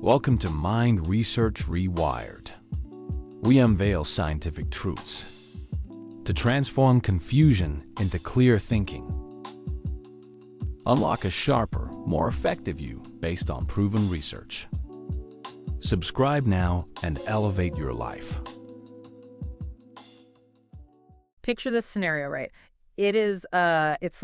Welcome to Mind Research Rewired. We unveil scientific truths to transform confusion into clear thinking. Unlock a sharper, more effective you based on proven research. Subscribe now and elevate your life. Picture this scenario, right? It's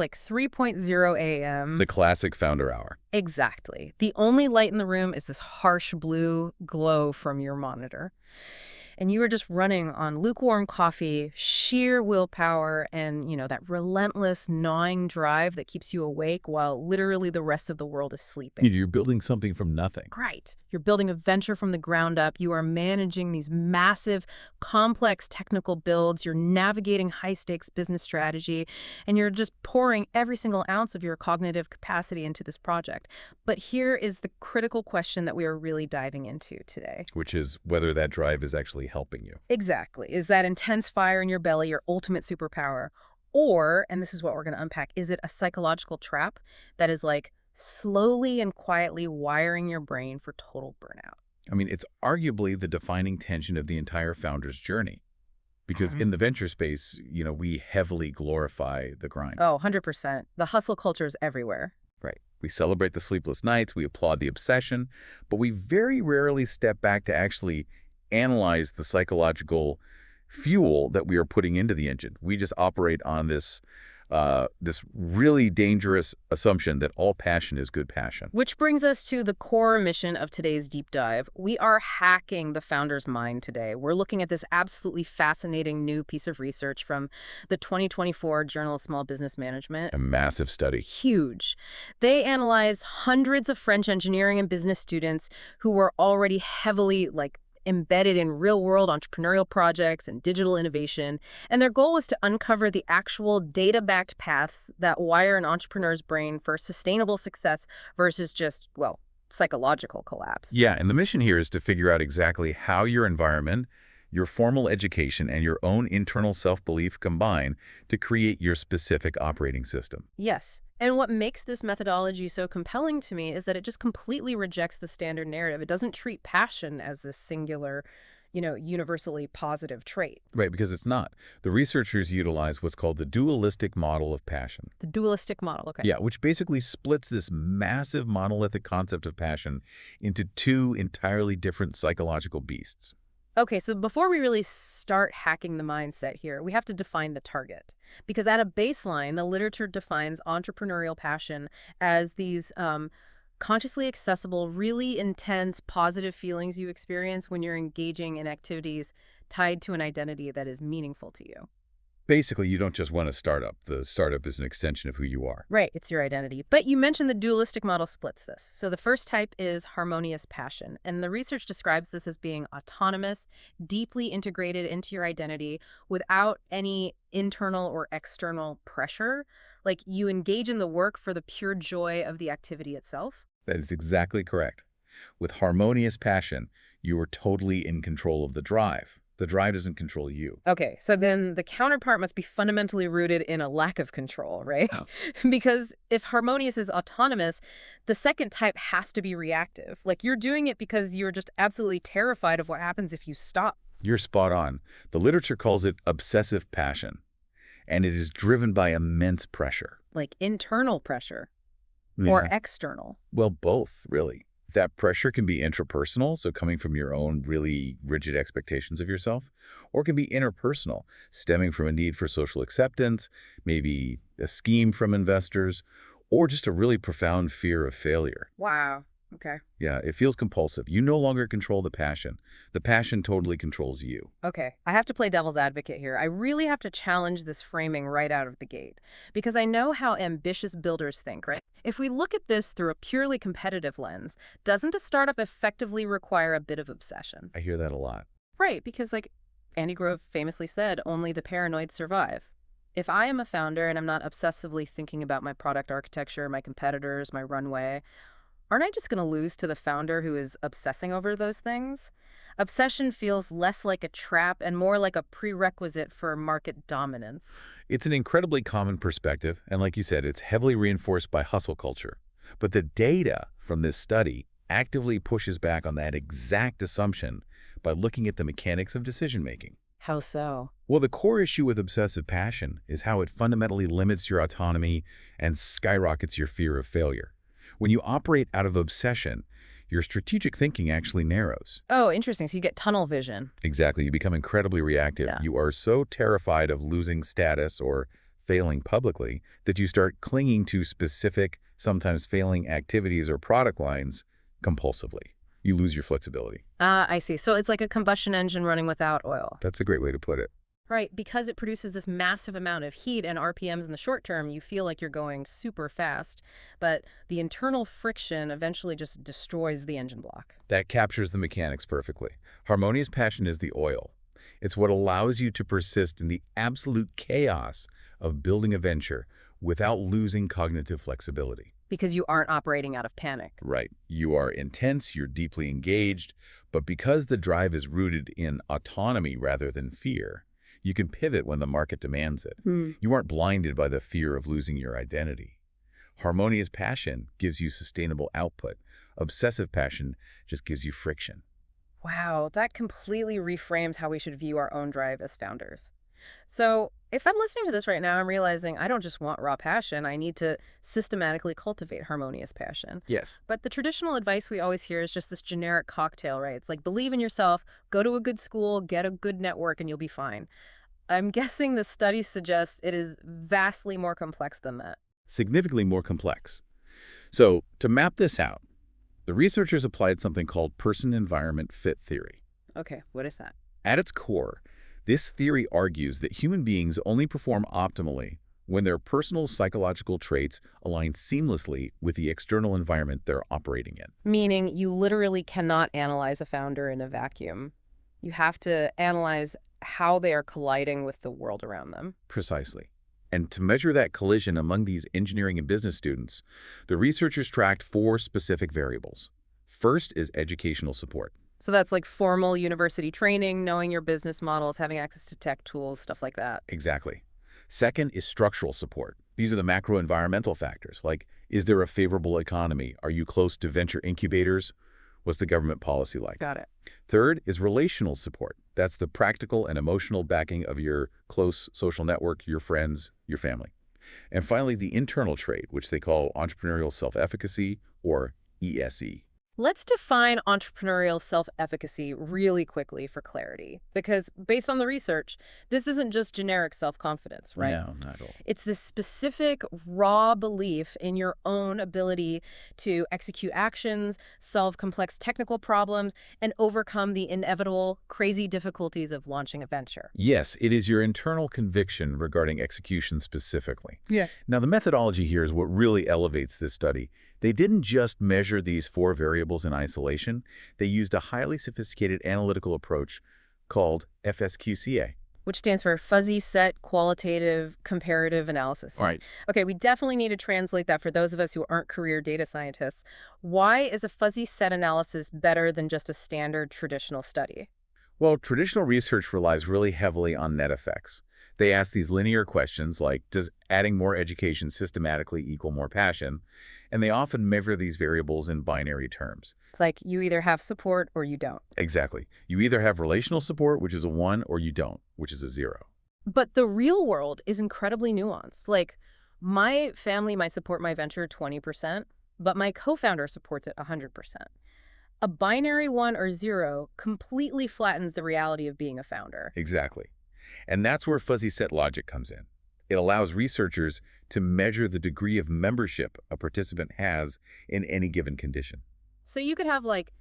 like 3:00 a.m. The classic founder hour. Exactly. The only light in the room is this harsh blue glow from your monitor. And you are just running on lukewarm coffee, sheer willpower, and, that relentless, gnawing drive that keeps you awake while literally the rest of the world is sleeping. You're building something from nothing. Right. You're building a venture from the ground up. You are managing these massive, complex technical builds. You're navigating high-stakes business strategy, and you're just pouring every single ounce of your cognitive capacity into this project. But here is the critical question that we are really diving into today. Which is whether that drive is actually helping you. Exactly. Is that intense fire in your belly your ultimate superpower? Or, and this is what we're going to unpack, is it a psychological trap that is like slowly and quietly wiring your brain for total burnout? I mean, it's arguably the defining tension of the entire founder's journey. Because in the venture space, we heavily glorify the grind. Oh, 100%. The hustle culture is everywhere. Right. We celebrate the sleepless nights, we applaud the obsession, but we very rarely step back to actually analyze the psychological fuel that we are putting into the engine. We just operate on this really dangerous assumption that all passion is good passion. Which brings us to the core mission of today's deep dive. We are hacking the founder's mind today. We're looking at this absolutely fascinating new piece of research from the 2024 Journal of Small Business Management. A massive study. Huge. They analyzed hundreds of French engineering and business students who were already heavily embedded in real-world entrepreneurial projects and digital innovation, and their goal was to uncover the actual data-backed paths that wire an entrepreneur's brain for sustainable success versus just, psychological collapse. Yeah, and the mission here is to figure out exactly how your environment, your formal education, and your own internal self-belief combine to create your specific operating system. Yes. And what makes this methodology so compelling to me is that it just completely rejects the standard narrative. It doesn't treat passion as this singular, universally positive trait. Right, because it's not. The researchers utilize what's called the dualistic model of passion. The dualistic model, okay. Yeah, which basically splits this massive monolithic concept of passion into two entirely different psychological beasts. Okay, so before we really start hacking the mindset here, we have to define the target. Because at a baseline, the literature defines entrepreneurial passion as these consciously accessible, really intense, positive feelings you experience when you're engaging in activities tied to an identity that is meaningful to you. Basically, you don't just want a startup. The startup is an extension of who you are. Right, it's your identity. But you mentioned the dualistic model splits this. So the first type is harmonious passion. And the research describes this as being autonomous, deeply integrated into your identity without any internal or external pressure. Like you engage in the work for the pure joy of the activity itself. That is exactly correct. With harmonious passion, you are totally in control of the drive. The drive doesn't control you. Okay, so then the counterpart must be fundamentally rooted in a lack of control, right? Oh. Because if harmonious is autonomous, the second type has to be reactive. Like you're doing it because you're just absolutely terrified of what happens if you stop. You're spot on. The literature calls it obsessive passion, and it is driven by immense pressure. Like internal pressure or external? Well, both, really. That pressure can be intrapersonal, so coming from your own really rigid expectations of yourself, or it can be interpersonal, stemming from a need for social acceptance, maybe a scheme from investors, or just a really profound fear of failure. Wow. Okay. Yeah, it feels compulsive. You no longer control the passion. The passion totally controls you. Okay, I have to play devil's advocate here. I really have to challenge this framing right out of the gate. Because I know how ambitious builders think, right? If we look at this through a purely competitive lens, doesn't a startup effectively require a bit of obsession? I hear that a lot. Right, because Andy Grove famously said, only the paranoid survive. If I am a founder and I'm not obsessively thinking about my product architecture, my competitors, my runway, aren't I just going to lose to the founder who is obsessing over those things? Obsession feels less like a trap and more like a prerequisite for market dominance. It's an incredibly common perspective, and like you said, it's heavily reinforced by hustle culture. But the data from this study actively pushes back on that exact assumption by looking at the mechanics of decision-making. How so? Well, the core issue with obsessive passion is how it fundamentally limits your autonomy and skyrockets your fear of failure. When you operate out of obsession, your strategic thinking actually narrows. Oh, interesting. So you get tunnel vision. Exactly. You become incredibly reactive. Yeah. You are so terrified of losing status or failing publicly that you start clinging to specific, sometimes failing activities or product lines compulsively. You lose your flexibility. Ah, I see. So it's like a combustion engine running without oil. That's a great way to put it. Right. Because it produces this massive amount of heat and RPMs in the short term, you feel like you're going super fast. But the internal friction eventually just destroys the engine block. That captures the mechanics perfectly. Harmonious passion is the oil. It's what allows you to persist in the absolute chaos of building a venture without losing cognitive flexibility. Because you aren't operating out of panic. Right. You are intense, you're deeply engaged, but because the drive is rooted in autonomy rather than fear, you can pivot when the market demands it. You aren't blinded by the fear of losing your identity. Harmonious passion gives you sustainable output. Obsessive passion just gives you friction. Wow, that completely reframes how we should view our own drive as founders. So if I'm listening to this right now, I'm realizing I don't just want raw passion, I need to systematically cultivate harmonious passion. Yes. But the traditional advice we always hear is just this generic cocktail, right? It's like, believe in yourself, go to a good school, get a good network, and you'll be fine. I'm guessing the study suggests it is vastly more complex than that. Significantly more complex. So to map this out, the researchers applied something called person-environment fit theory. Okay, what is that? At its core, this theory argues that human beings only perform optimally when their personal psychological traits align seamlessly with the external environment they're operating in. Meaning you literally cannot analyze a founder in a vacuum. You have to analyze how they are colliding with the world around them. Precisely. And to measure that collision among these engineering and business students, the researchers tracked 4 specific variables. First is educational support. So that's like formal university training, knowing your business models, having access to tech tools, stuff like that. Exactly. Second is structural support. These are the macro environmental factors, like, is there a favorable economy? Are you close to venture incubators? What's the government policy like? Got it. Third is relational support. That's the practical and emotional backing of your close social network, your friends, your family. And finally, the internal trait, which they call entrepreneurial self-efficacy, or ESE. Let's define entrepreneurial self-efficacy really quickly for clarity, because based on the research, this isn't just generic self-confidence, right? No, not at all. It's this specific, raw belief in your own ability to execute actions, solve complex technical problems, and overcome the inevitable, crazy difficulties of launching a venture. Yes, it is your internal conviction regarding execution specifically. Yeah. Now, the methodology here is what really elevates this study. They didn't just measure these 4 variables in isolation. They used a highly sophisticated analytical approach called FSQCA. Which stands for Fuzzy Set Qualitative Comparative Analysis. All right. Okay, we definitely need to translate that for those of us who aren't career data scientists. Why is a fuzzy set analysis better than just a standard traditional study? Well, traditional research relies really heavily on net effects. They ask these linear questions like, does adding more education systematically equal more passion? And they often measure these variables in binary terms. It's like you either have support or you don't. Exactly. You either have relational support, which is a 1, or you don't, which is a 0. But the real world is incredibly nuanced. Like, my family might support my venture 20%, but my co-founder supports it 100%. A binary 1 or 0 completely flattens the reality of being a founder. Exactly. And that's where fuzzy set logic comes in. It allows researchers to measure the degree of membership a participant has in any given condition. So you could have like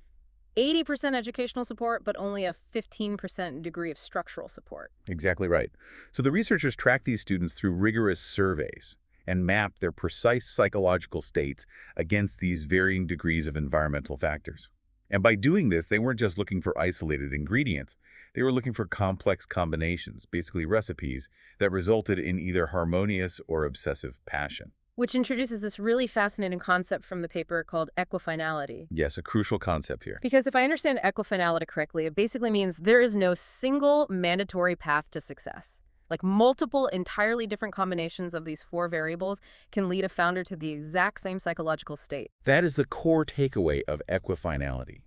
80% educational support, but only a 15% degree of structural support. Exactly right. So the researchers track these students through rigorous surveys and map their precise psychological states against these varying degrees of environmental factors. And by doing this, they weren't just looking for isolated ingredients. They were looking for complex combinations, basically recipes, that resulted in either harmonious or obsessive passion. Which introduces this really fascinating concept from the paper called equifinality. Yes, a crucial concept here. Because if I understand equifinality correctly, it basically means there is no single mandatory path to success. Like multiple entirely different combinations of these four variables can lead a founder to the exact same psychological state. That is the core takeaway of equifinality.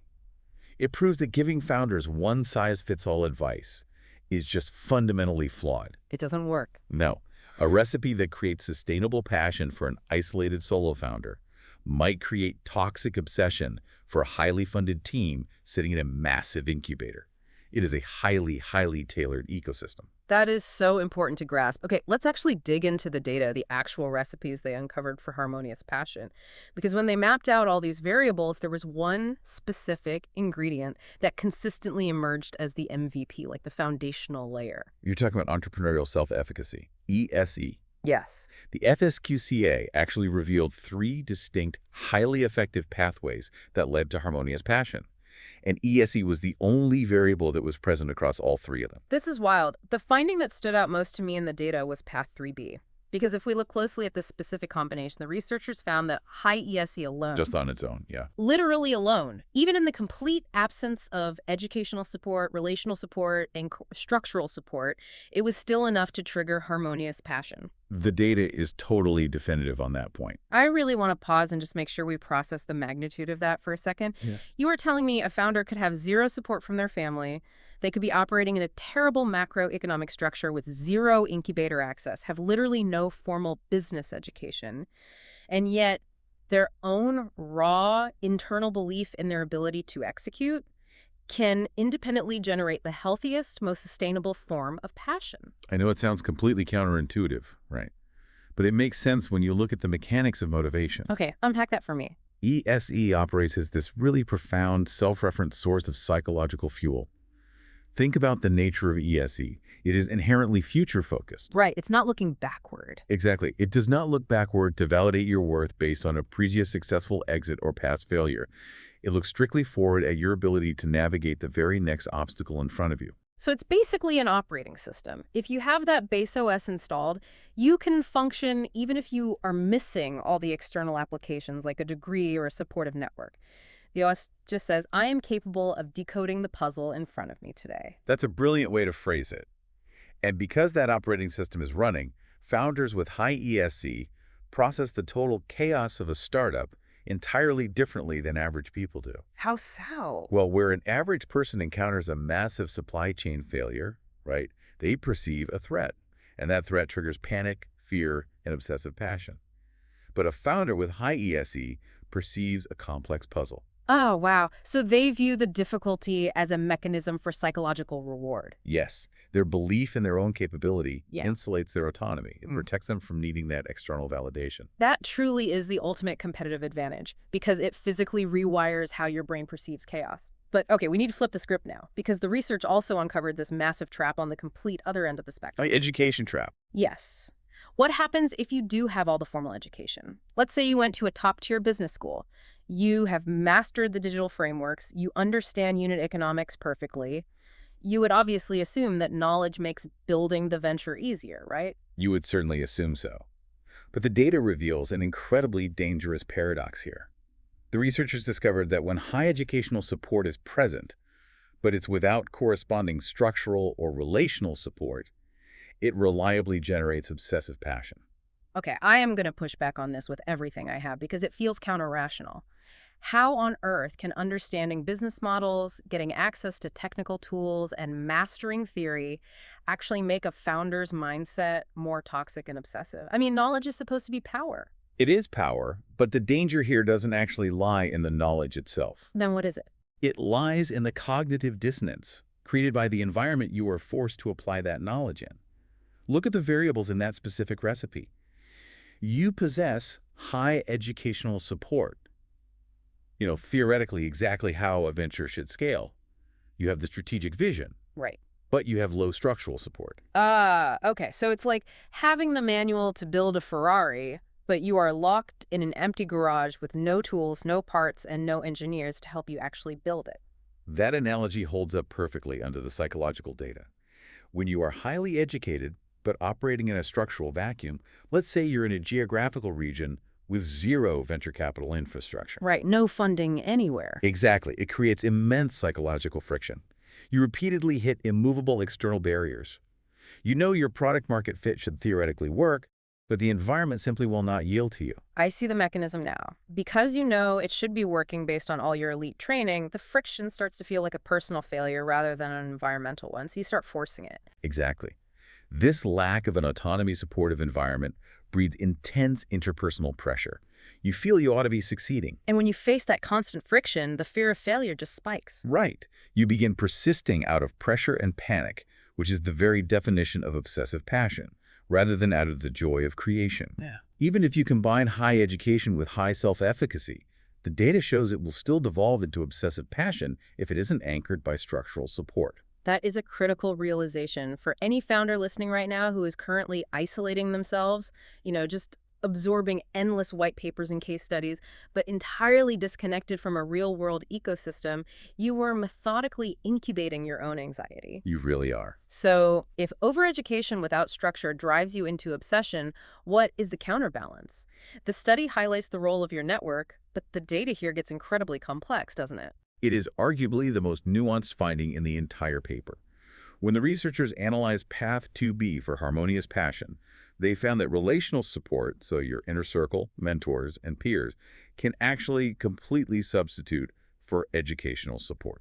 It proves that giving founders one-size-fits-all advice is just fundamentally flawed. It doesn't work. No, a recipe that creates sustainable passion for an isolated solo founder might create toxic obsession for a highly funded team sitting in a massive incubator. It is a highly, highly tailored ecosystem. That is so important to grasp. Okay, let's actually dig into the data, the actual recipes they uncovered for Harmonious Passion. Because when they mapped out all these variables, there was one specific ingredient that consistently emerged as the MVP, like the foundational layer. You're talking about entrepreneurial self-efficacy, ESE. Yes. The FSQCA actually revealed 3 distinct, highly effective pathways that led to Harmonious Passion. And ESE was the only variable that was present across all 3 of them. This is wild. The finding that stood out most to me in the data was path 3B. Because if we look closely at this specific combination, the researchers found that high ESE alone, Just on its own, yeah. literally alone, even in the complete absence of educational support, relational support, and structural support, it was still enough to trigger Harmonious Passion. The data is totally definitive on that point. I really want to pause and just make sure we process the magnitude of that for a second. Yeah. You are telling me a founder could have zero support from their family. They could be operating in a terrible macroeconomic structure with zero incubator access, have literally no formal business education, and yet their own raw internal belief in their ability to execute can independently generate the healthiest, most sustainable form of passion. I know it sounds completely counterintuitive, right? But it makes sense when you look at the mechanics of motivation. Okay, unpack that for me. ESE operates as this really profound, self-referent source of psychological fuel. Think about the nature of ESE. It is inherently future-focused. Right, it's not looking backward. Exactly. It does not look backward to validate your worth based on a previous successful exit or past failure. It looks strictly forward at your ability to navigate the very next obstacle in front of you. So it's basically an operating system. If you have that base OS installed, you can function even if you are missing all the external applications like a degree or a supportive network. The OS just says, I am capable of decoding the puzzle in front of me today. That's a brilliant way to phrase it. And because that operating system is running, founders with high ESE process the total chaos of a startup entirely differently than average people do. How so? Well, where an average person encounters a massive supply chain failure, right, they perceive a threat. And that threat triggers panic, fear, and obsessive passion. But a founder with high ESE perceives a complex puzzle. Oh, wow. So they view the difficulty as a mechanism for psychological reward. Yes, their belief in their own capability Yeah. insulates their autonomy. It protects them from needing that external validation. That truly is the ultimate competitive advantage because it physically rewires how your brain perceives chaos. But okay, we need to flip the script now because the research also uncovered this massive trap on the complete other end of the spectrum. Education trap. Yes. What happens if you do have all the formal education? Let's say you went to a top-tier business school. You have mastered the digital frameworks. You understand unit economics perfectly. You would obviously assume that knowledge makes building the venture easier, right? You would certainly assume so. But the data reveals an incredibly dangerous paradox here. The researchers discovered that when high educational support is present, but it's without corresponding structural or relational support, it reliably generates obsessive passion. Okay, I am going to push back on this with everything I have because it feels counter-rational. How on earth can understanding business models, getting access to technical tools, and mastering theory actually make a founder's mindset more toxic and obsessive? I mean, knowledge is supposed to be power. It is power, but the danger here doesn't actually lie in the knowledge itself. Then what is it? It lies in the cognitive dissonance created by the environment you are forced to apply that knowledge in. Look at the variables in that specific recipe. You possess high educational support. Theoretically, exactly how a venture should scale. You have the strategic vision, Right. but you have low structural support. Okay. So it's like having the manual to build a Ferrari, but you are locked in an empty garage with no tools, no parts, and no engineers to help you actually build it. That analogy holds up perfectly under the psychological data. When you are highly educated, but operating in a structural vacuum, let's say you're in a geographical region with zero venture capital infrastructure. Right. No funding anywhere. Exactly. It creates immense psychological friction. You repeatedly hit immovable external barriers. You know your product market fit should theoretically work, but the environment simply will not yield to you. I see the mechanism now. Because you know it should be working based on all your elite training, the friction starts to feel like a personal failure rather than an environmental one, so you start forcing it. Exactly. This lack of an autonomy-supportive environment breeds intense interpersonal pressure. You feel you ought to be succeeding. And when you face that constant friction, the fear of failure just spikes. Right. You begin persisting out of pressure and panic, which is the very definition of obsessive passion, rather than out of the joy of creation. Yeah. Even if you combine high education with high self-efficacy, the data shows it will still devolve into obsessive passion if it isn't anchored by structural support. That is a critical realization for any founder listening right now who is currently isolating themselves, just absorbing endless white papers and case studies, but entirely disconnected from a real-world ecosystem. You are methodically incubating your own anxiety. You really are. So if overeducation without structure drives you into obsession, what is the counterbalance? The study highlights the role of your network, but the data here gets incredibly complex, doesn't it? It is arguably the most nuanced finding in the entire paper. When the researchers analyzed Path 2B for Harmonious Passion, they found that relational support, so your inner circle, mentors, and peers, can actually completely substitute for educational support.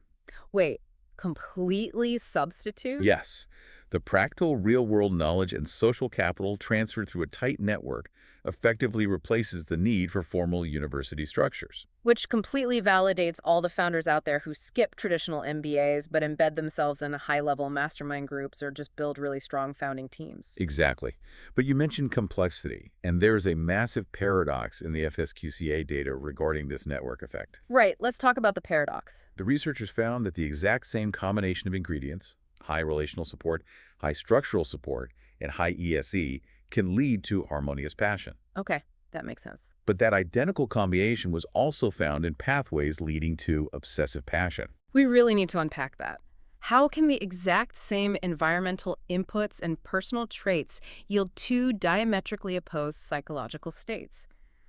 Wait, completely substitute? Yes, the practical real-world knowledge and social capital transferred through a tight network effectively replaces the need for formal university structures. Which completely validates all the founders out there who skip traditional MBAs but embed themselves in high-level mastermind groups or just build really strong founding teams. Exactly. But you mentioned complexity, and there is a massive paradox in the FSQCA data regarding this network effect. Right, let's talk about the paradox. The researchers found that the exact same combination of ingredients, high relational support, high structural support, and high ESE, can lead to harmonious passion. Okay, that makes sense. But that identical combination was also found in pathways leading to obsessive passion. We really need to unpack that. How can the exact same environmental inputs and personal traits yield two diametrically opposed psychological states?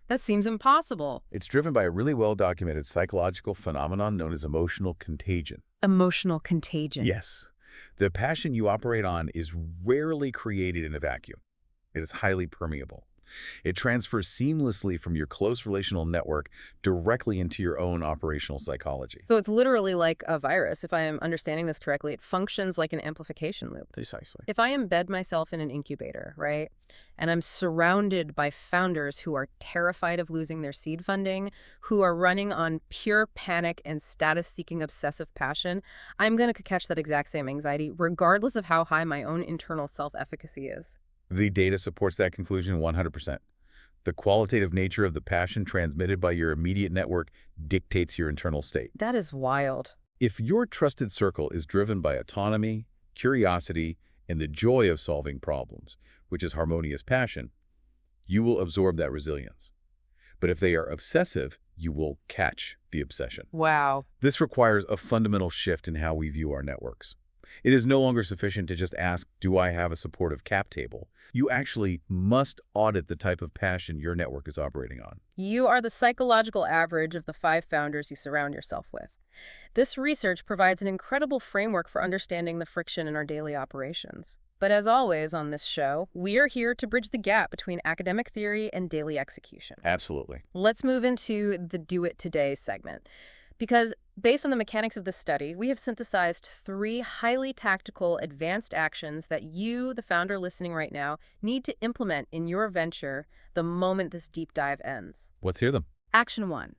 That seems impossible. It's driven by a really well-documented psychological phenomenon known as emotional contagion. Emotional contagion. Yes. The passion you operate on is rarely created in a vacuum. It is highly permeable. It transfers seamlessly from your close relational network directly into your own operational psychology. So it's literally like a virus. If I am understanding this correctly, it functions like an amplification loop. Precisely. If I embed myself in an incubator, right, and I'm surrounded by founders who are terrified of losing their seed funding, who are running on pure panic and status-seeking obsessive passion, I'm going to catch that exact same anxiety regardless of how high my own internal self-efficacy is. The data supports that conclusion 100%. The qualitative nature of the passion transmitted by your immediate network dictates your internal state. That is wild. If your trusted circle is driven by autonomy, curiosity, and the joy of solving problems, which is harmonious passion, you will absorb that resilience. But if they are obsessive, you will catch the obsession. Wow. This requires a fundamental shift in how we view our networks. It is no longer sufficient to just ask, do I have a supportive cap table? You actually must audit the type of passion your network is operating on. You are the psychological average of the 5 founders you surround yourself with. This research provides an incredible framework for understanding the friction in our daily operations. But as always on this show, we are here to bridge the gap between academic theory and daily execution. Absolutely. Let's move into the Do It Today segment. Because based on the mechanics of this study, we have synthesized 3 highly tactical advanced actions that you, the founder listening right now, need to implement in your venture the moment this deep dive ends. Let's hear them. Action 1.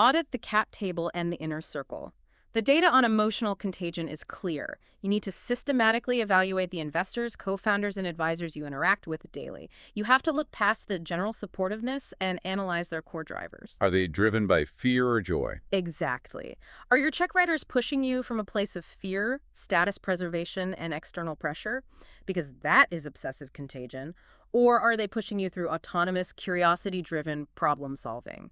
Audit the cap table and the inner circle. The data on emotional contagion is clear. You need to systematically evaluate the investors, co-founders, and advisors you interact with daily. You have to look past the general supportiveness and analyze their core drivers. Are they driven by fear or joy? Exactly. Are your check writers pushing you from a place of fear, status preservation, and external pressure? Because that is obsessive contagion. Or are they pushing you through autonomous, curiosity-driven problem solving?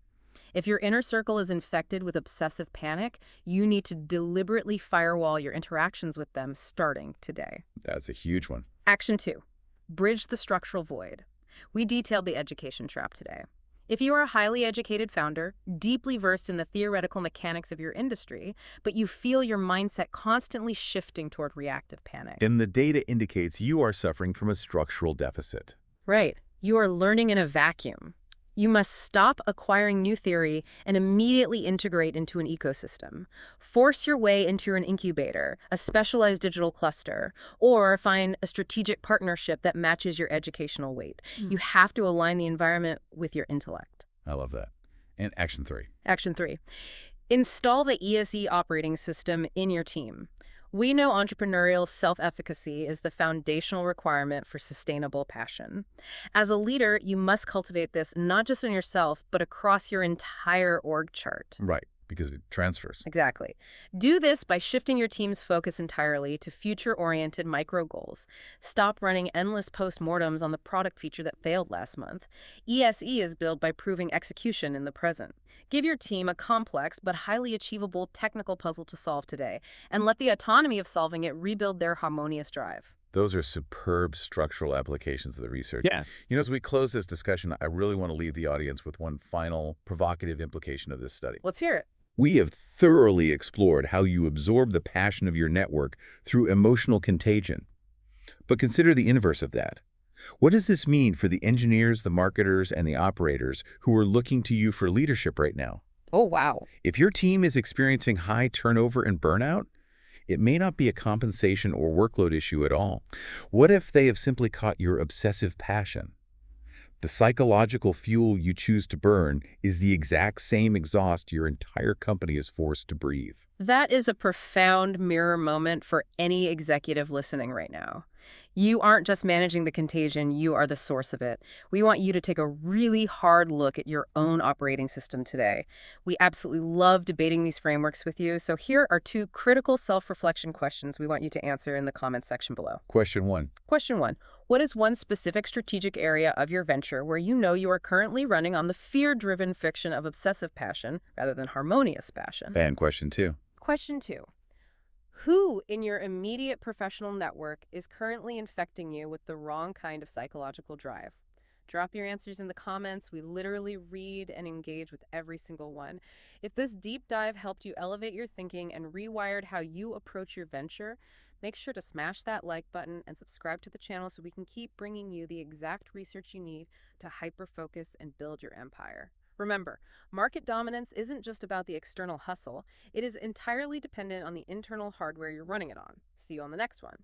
If your inner circle is infected with obsessive panic, you need to deliberately firewall your interactions with them starting today. That's a huge one. Action 2. Bridge the structural void. We detailed the education trap today. If you are a highly educated founder, deeply versed in the theoretical mechanics of your industry, but you feel your mindset constantly shifting toward reactive panic. Then the data indicates you are suffering from a structural deficit. Right. You are learning in a vacuum. You must stop acquiring new theory and immediately integrate into an ecosystem. Force your way into an incubator, a specialized digital cluster, or find a strategic partnership that matches your educational weight. You have to align the environment with your intellect. I love that. And action 3. Action 3. Install the ESE operating system in your team. We know entrepreneurial self-efficacy is the foundational requirement for sustainable passion. As a leader, you must cultivate this not just in yourself, but across your entire org chart. Right, because it transfers. Exactly. Do this by shifting your team's focus entirely to future-oriented micro goals. Stop running endless postmortems on the product feature that failed last month. ESE is built by proving execution in the present. Give your team a complex but highly achievable technical puzzle to solve today, and let the autonomy of solving it rebuild their harmonious drive. Those are superb structural applications of the research. Yeah. As we close this discussion, I really want to leave the audience with one final provocative implication of this study. Let's hear it. We have thoroughly explored how you absorb the passion of your network through emotional contagion. But consider the inverse of that. What does this mean for the engineers, the marketers, and the operators who are looking to you for leadership right now? Oh, wow. If your team is experiencing high turnover and burnout, it may not be a compensation or workload issue at all. What if they have simply caught your obsessive passion? The psychological fuel you choose to burn is the exact same exhaust your entire company is forced to breathe. That is a profound mirror moment for any executive listening right now. You aren't just managing the contagion, you are the source of it. We want you to take a really hard look at your own operating system today. We absolutely love debating these frameworks with you, so here are 2 critical self-reflection questions we want you to answer in the comments section below. Question 1. Question 1. What is one specific strategic area of your venture where you know you are currently running on the fear-driven fiction of obsessive passion rather than harmonious passion? And question 2. Question 2. Who in your immediate professional network is currently infecting you with the wrong kind of psychological drive? Drop your answers in the comments. We literally read and engage with every single one. If this deep dive helped you elevate your thinking and rewired how you approach your venture, make sure to smash that like button and subscribe to the channel so we can keep bringing you the exact research you need to hyper-focus and build your empire. Remember, market dominance isn't just about the external hustle. It is entirely dependent on the internal hardware you're running it on. See you on the next one.